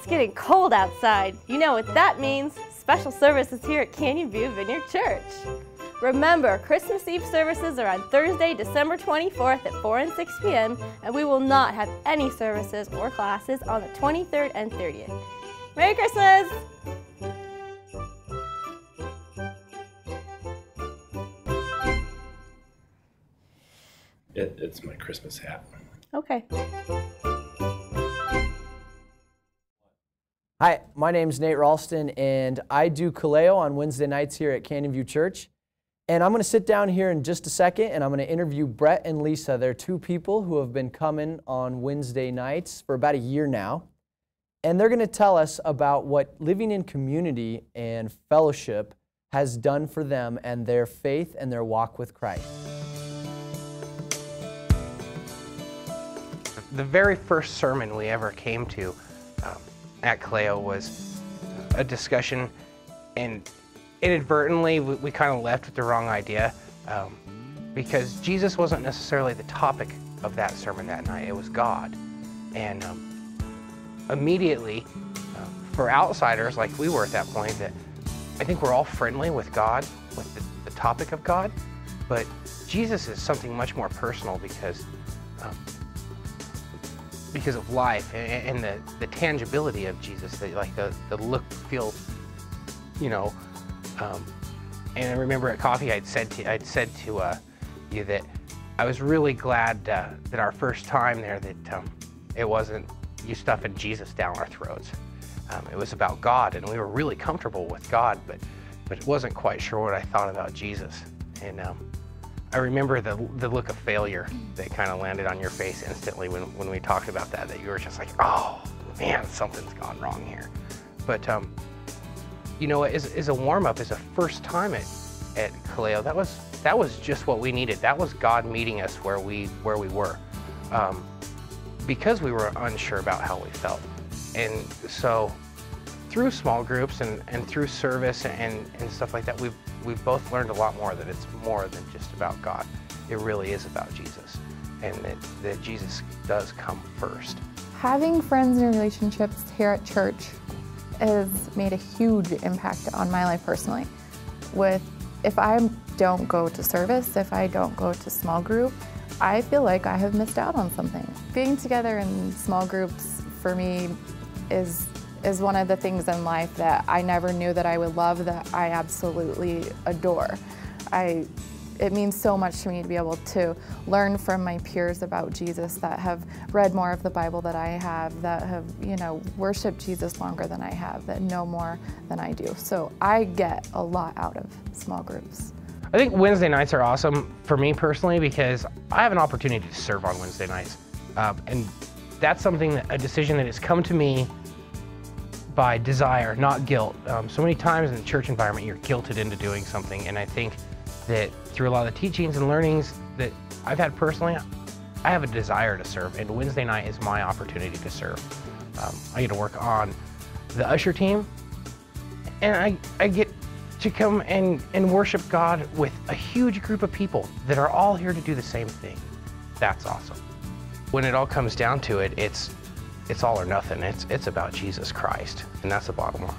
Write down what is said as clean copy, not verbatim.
It's getting cold outside. You know what that means. Special services here at Canyon View Vineyard Church. Remember, Christmas Eve services are on Thursday, December 24th at 4 and 6 p.m. and we will not have any services or classes on the 23rd and 30th. Merry Christmas! It's my Christmas hat. Okay. Hi, my name's Nate Ralston, and I do Kaleo on Wednesday nights here at Canyon View Church. And I'm going to sit down here in just a second, and I'm going to interview Bret and Lisa. They're two people who have been coming on Wednesday nights for about a year now. And they're going to tell us about what living in community and fellowship has done for them and their faith and their walk with Christ. The very first sermon we ever came to at Kaleo was a discussion, and inadvertently we kind of left with the wrong idea because Jesus wasn't necessarily the topic of that sermon that night. It was God. And immediately, for outsiders like we were at that point, that I think we're all friendly with God, with the topic of God, but Jesus is something much more personal because of life and the tangibility of Jesus, like the look, feel, you know. And I remember at coffee I'd said to you that I was really glad that our first time there that it wasn't you stuffing Jesus down our throats. It was about God, and we were really comfortable with God, but it wasn't quite sure what I thought about Jesus. And I remember the look of failure that kind of landed on your face instantly when we talked about that you were just like, oh man, something's gone wrong here. But you know, as a warm-up, as a first time at Kaleo, that was just what we needed. That was God meeting us where we were, because we were unsure about how we felt. And so through small groups and through service and stuff like that, we've both learned a lot more, that it's more than just about God. It really is about Jesus, and that Jesus does come first. Having friends and relationships here at church has made a huge impact on my life personally. If I don't go to service, if I don't go to small group, I feel like I have missed out on something. Being together in small groups for me is one of the things in life that I never knew that I would love, that I absolutely adore. It means so much to me to be able to learn from my peers about Jesus that have read more of the Bible than I have, that have, you know, worshiped Jesus longer than I have, that know more than I do. So I get a lot out of small groups. I think Wednesday nights are awesome for me personally because I have an opportunity to serve on Wednesday nights. And that's a decision that has come to me by desire, not guilt. So many times in the church environment, you're guilted into doing something, and I think that through a lot of the teachings and learnings that I've had personally, I have a desire to serve, and Wednesday night is my opportunity to serve. I get to work on the usher team, and I get to come and worship God with a huge group of people that are all here to do the same thing. That's awesome. When it all comes down to it, it's all or nothing. It's about Jesus Christ, and that's the bottom line.